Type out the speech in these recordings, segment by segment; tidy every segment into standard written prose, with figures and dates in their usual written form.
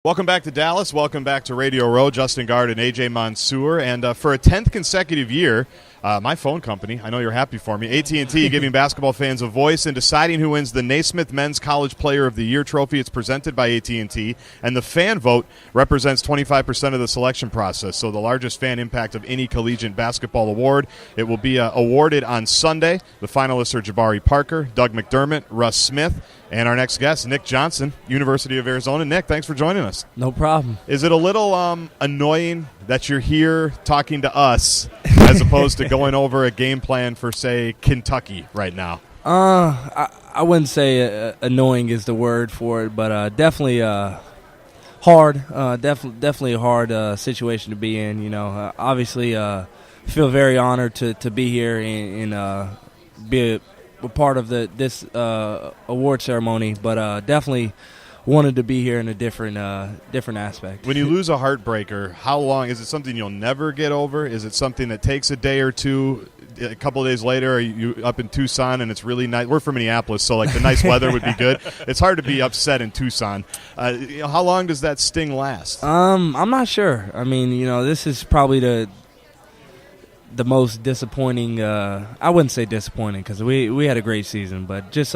Welcome back to Dallas. Welcome back to Radio Row. Justin Gaard and A.J. Mansour. And for a 10th consecutive year, my phone company, I know you're happy for me, AT&T, giving basketball fans a voice in deciding who wins the Naismith Men's College Player of the Year trophy. It's presented by AT&T, and the fan vote represents 25% of the selection process, so the largest fan impact of any collegiate basketball award. It will be awarded on Sunday. The finalists are Jabari Parker, Doug McDermott, Russ Smith, and our next guest, Nick Johnson, University of Arizona. Nick, thanks for joining us. No problem. Is it a little annoying that you're here talking to us as opposed to going over a game plan for, say, Kentucky right now? I wouldn't say annoying is the word for it, but definitely hard. Definitely a hard situation to be in. You know, obviously, feel very honored to be here and be a part of this award ceremony, but definitely wanted to be here in a different aspect. When you lose a heartbreaker, how long is it? Something you'll never get over? Is it something that takes a day or two? A couple of days later, are you up in Tucson and it's really nice? We're from Minneapolis, so like the nice weather would be good. It's hard to be upset in Tucson. How long does that sting last? I'm not sure. I mean, you know, this is probably the most disappointing. I wouldn't say disappointing because we had a great season, but just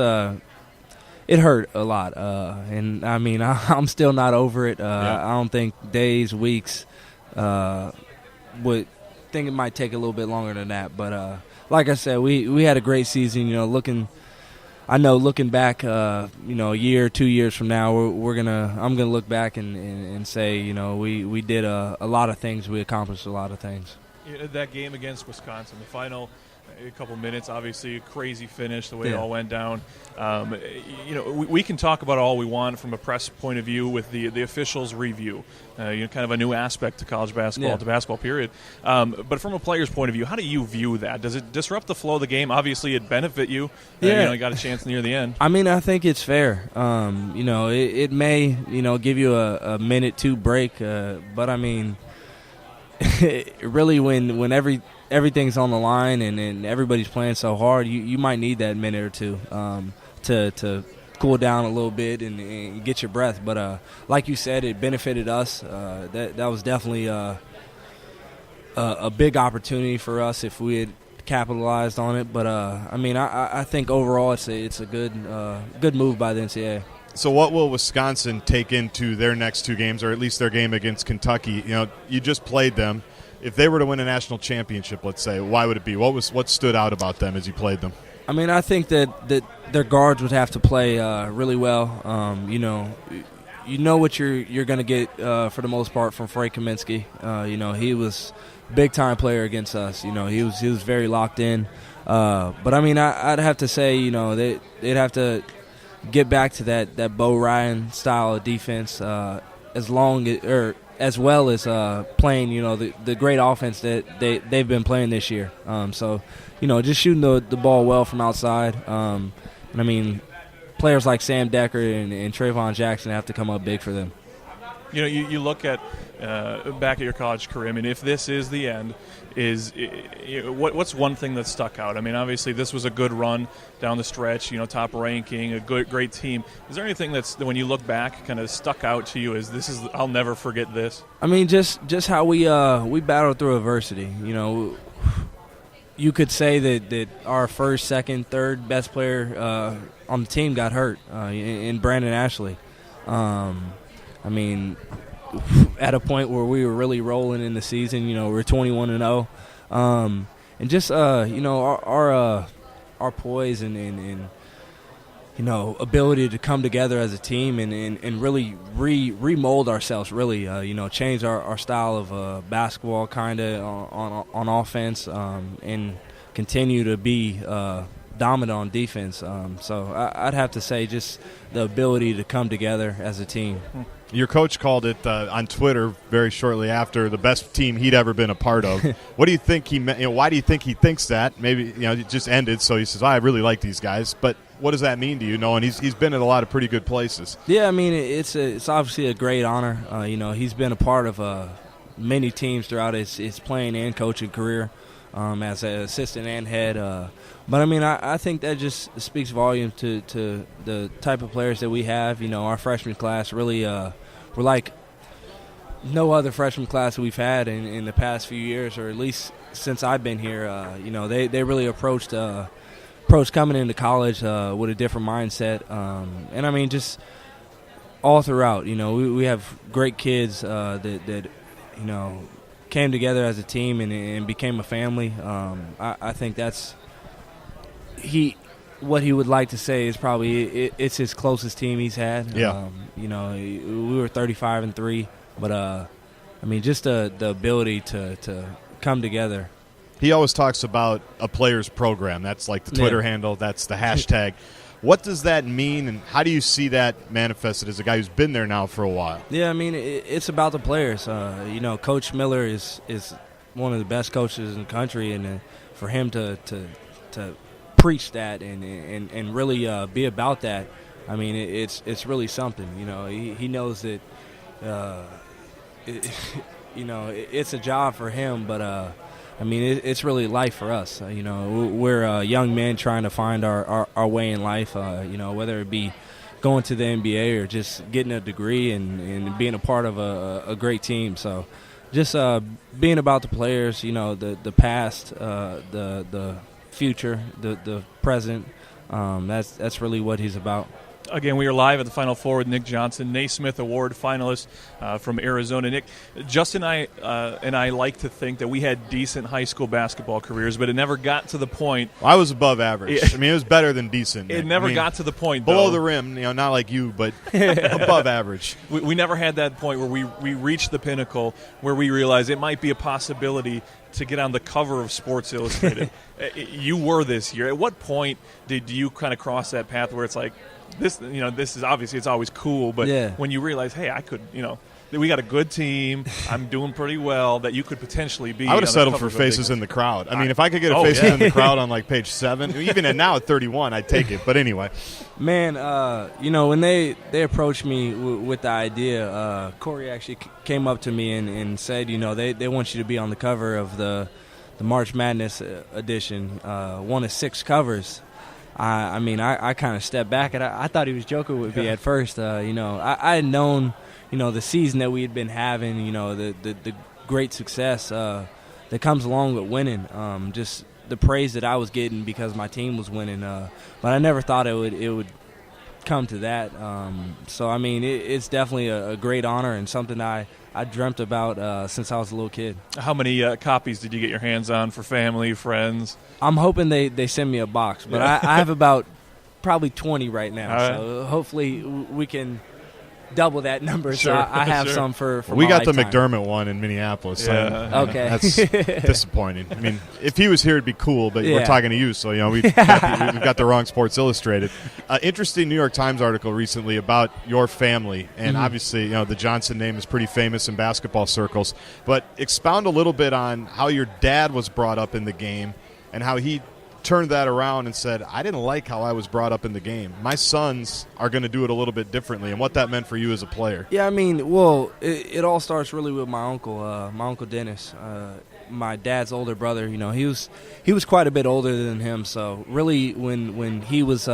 it hurt a lot. And I mean, I'm still not over it. I don't think days, weeks would. Think it might take a little bit longer than that, but like I said, we had a great season. You know, looking back, you know, a year, 2 years from now, I'm gonna look back and say, you know, we did a lot of things, we accomplished a lot of things. That game against Wisconsin, the final a couple minutes, obviously a crazy finish, the way it all went down. You know, we can talk about all we want from a press point of view with the officials' review. You know, kind of a new aspect to college basketball, to basketball, period. But from a player's point of view, how do you view that? Does it disrupt the flow of the game? Obviously, it benefit you. You know, you got a chance near the end. I mean, I think it's fair. You know, it may, you know, give you a minute, two break, but I mean, really, when everything's on the line and everybody's playing so hard, you might need that minute or two to cool down a little bit and get your breath. But like you said, it benefited us. That was definitely a big opportunity for us if we had capitalized on it. But I mean, I think overall it's a good move by the NCAA. So what will Wisconsin take into their next two games, or at least their game against Kentucky? You know, you just played them. If they were to win a national championship, let's say, why would it be? What stood out about them as you played them? I mean, I think that their guards would have to play really well. You know what you're going to get for the most part from Frank Kaminsky. You know, he was a big-time player against us. You know, he was very locked in. But, I mean, I'd have to say, you know, they'd have to get back to that Bo Ryan style of defense as well as playing, you know, the great offense that they've been playing this year. So, you know, just shooting the ball well from outside. And I mean, players like Sam Decker and Trayvon Jackson have to come up big for them. You know, you look at back at your college career. I mean, if this is the end, what's one thing that stuck out? I mean, obviously this was a good run down the stretch. You know, top ranking, a great team. Is there anything that's when you look back kind of stuck out to you as I'll never forget this? I mean, just how we battled through adversity. You know, you could say that our first, second, third best player on the team got hurt in Brandon Ashley. I mean, at a point where we were really rolling in the season, you know, we're 21-0, and just you know our poise and you know ability to come together as a team and really remold ourselves, really you know change our style of basketball kind of on offense and continue to be dominant on defense. So I'd have to say just the ability to come together as a team. Your coach called it on Twitter very shortly after the best team he'd ever been a part of. What do you think he meant? You know, why do you think he thinks that? Maybe you know it just ended, so he says, "I really like these guys." But what does that mean to you? Knowing he's been in a lot of pretty good places. Yeah, I mean it's obviously a great honor. You know, he's been a part of many teams throughout his playing and coaching career as an assistant and head. But I mean, I think that just speaks volume to the type of players that we have. You know, our freshman class really we're like no other freshman class we've had in the past few years, or at least since I've been here. They really approached coming into college with a different mindset, and I mean just all throughout. We have great kids that came together as a team and became a family. I think that's what he would like to say is probably it's his closest team he's had. Yeah. We were 35-3, but I mean just the ability to come together. He always talks about a player's program. That's like the Twitter handle. That's the hashtag. What does that mean, and how do you see that manifested as a guy who's been there now for a while? Yeah, I mean, it's about the players. Coach Miller is one of the best coaches in the country, and for him to preach that and really be about that, I mean, it's really something. He knows that, it's a job for him, but I mean, it's really life for us. We're young men trying to find our way in life, whether it be going to the NBA or just getting a degree and being a part of a great team. So just being about the players, the past, the future, the present, that's really what he's about. Again, we are live at the Final Four with Nick Johnson, Naismith Award finalist from Arizona. Nick, Justin and I like to think that we had decent high school basketball careers, but it never got to the point. I was above average. I mean, it was better than decent. It never got to the point, below though. the rim, not like you, but above average. We never had that point where we reached the pinnacle where we realized it might be a possibility to get on the cover of Sports Illustrated. You were this year. At what point did you kind of cross that path where it's like, this is obviously it's always cool, but when you realize, hey, I could, we got a good team, I'm doing pretty well, that you could potentially be. I would have settled for faces in the crowd. I mean, if I could get a faces in the crowd on like page 7, even now at 31, I'd take it. But anyway, man, when they approached me with the idea, Corey actually came up to me and said, they want you to be on the cover of the March Madness edition, one of 6 covers. I kind of stepped back, and I thought he was joking with me at first. I had known, the season that we had been having, the great success that comes along with winning, just the praise that I was getting because my team was winning. But I never thought it would come to that. So, I mean, it's definitely a great honor and something I dreamt about since I was a little kid. How many copies did you get your hands on for family, friends? I'm hoping they send me a box, but I have about probably 20 right now. Right. So hopefully we can double that number. Sure, so I have some for we got lifetime. the McDermott one in Minneapolis. Okay. That's disappointing. I mean, if he was here, it'd be cool, but we're talking to you, so we've got the wrong Sports Illustrated. Interesting New York Times article recently about your family, and obviously, the Johnson name is pretty famous in basketball circles, but expound a little bit on how your dad was brought up in the game and how he turned that around and said, I didn't like how I was brought up in the game. My sons are going to do it a little bit differently, and what that meant for you as a player. Yeah, I mean, well, it all starts really with my uncle Dennis, my dad's older brother. He was quite a bit older than him, so really when he was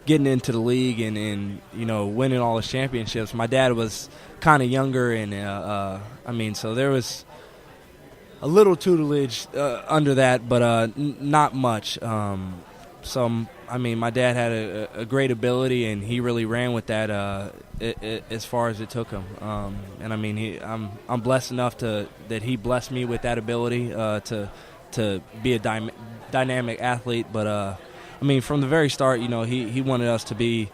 getting into the league and winning all his championships, my dad was kind of younger, and so there was a little tutelage under that, but not much. My dad had a great ability, and he really ran with that as far as it took him. I'm blessed enough that he blessed me with that ability to be a dynamic athlete. But from the very start, he wanted us to be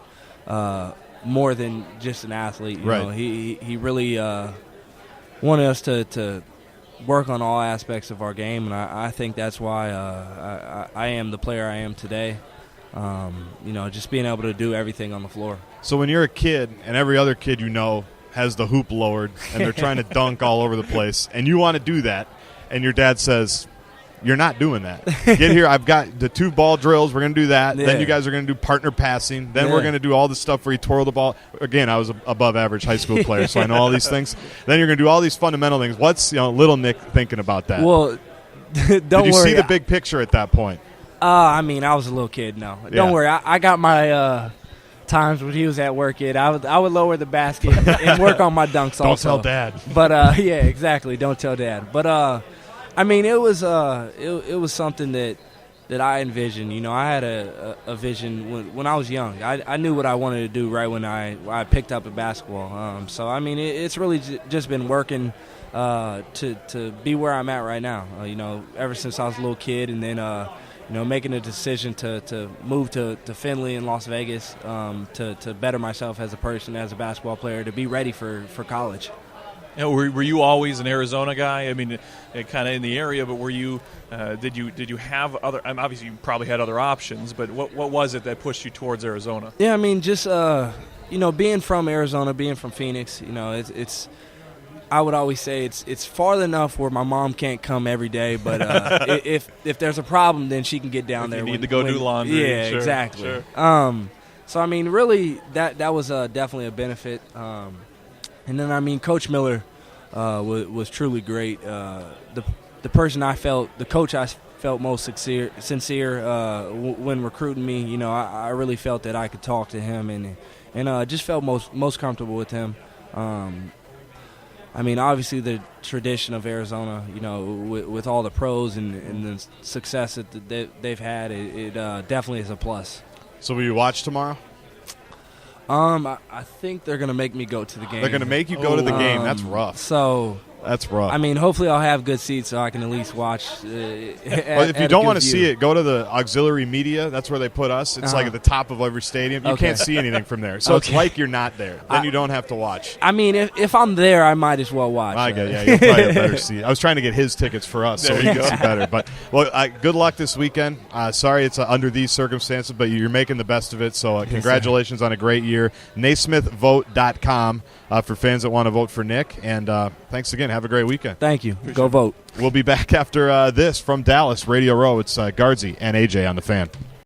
more than just an athlete. He really wanted us to work on all aspects of our game, and I think that's why I am the player I am today. Just being able to do everything on the floor. So when you're a kid and every other kid has the hoop lowered and they're trying to dunk all over the place, and you want to do that, and your dad says, you're not doing that. Get here. I've got the 2 ball drills. We're going to do that. Yeah. Then you guys are going to do partner passing. Then we're going to do all the stuff where you twirl the ball. Again, I was an above average high school player, so I know all these things. Then you're going to do all these fundamental things. What's little Nick thinking about that? Well, don't Did you worry. see the big picture at that point? I was a little kid. No, don't worry. I got my times when he was at work, I would lower the basket and work on my dunks. Don't also. tell Dad. But yeah, exactly. Don't tell Dad. But I mean, it was something that I envisioned. You know, I had a vision when I was young. I knew what I wanted to do right when I picked up at basketball. So I mean, it's really just been working to be where I'm at right now. You know, ever since I was a little kid, and then you know, making a decision to move to Findlay in Las Vegas to better myself as a person, as a basketball player, to be ready for college. You know, were you always an Arizona guy? I mean, kind of in the area, but were you? Did you have other? I mean, obviously, you probably had other options, but what was it that pushed you towards Arizona? Yeah, I mean, just you know, being from Arizona, being from Phoenix, you know, it's. I would always say it's far enough where my mom can't come every day, but if there's a problem, then she can get down there. You need to go do laundry. Yeah, sure, exactly. Sure. So I mean, really, that was definitely a benefit. And then I mean, Coach Miller was truly great. The person the coach I felt most sincere when recruiting me. You know, I really felt that I could talk to him and just felt most comfortable with him. I mean, obviously the tradition of Arizona, you know, with all the pros and the success that they've had, it definitely is a plus. So will you watch tomorrow? I think they're going to make me go to the game. They're going to make you go to the game. That's rough. So that's rough. I mean, hopefully I'll have good seats so I can at least watch. Well, if you don't want to see it, go to the auxiliary media. That's where they put us. It's like at the top of every stadium. You can't see anything from there. So it's like you're not there. Then you don't have to watch. I mean, if I'm there, I might as well watch. I get it. Yeah, you'll probably have better seat. I was trying to get his tickets for us so we can see better. But good luck this weekend. Sorry it's under these circumstances, but you're making the best of it. So congratulations on a great year. Naismithvote.com for fans that want to vote for Nick. And thanks again. Have a great weekend. Thank you. Go vote. We'll be back after this from Dallas, Radio Row. It's Guardsy and AJ on the Fan.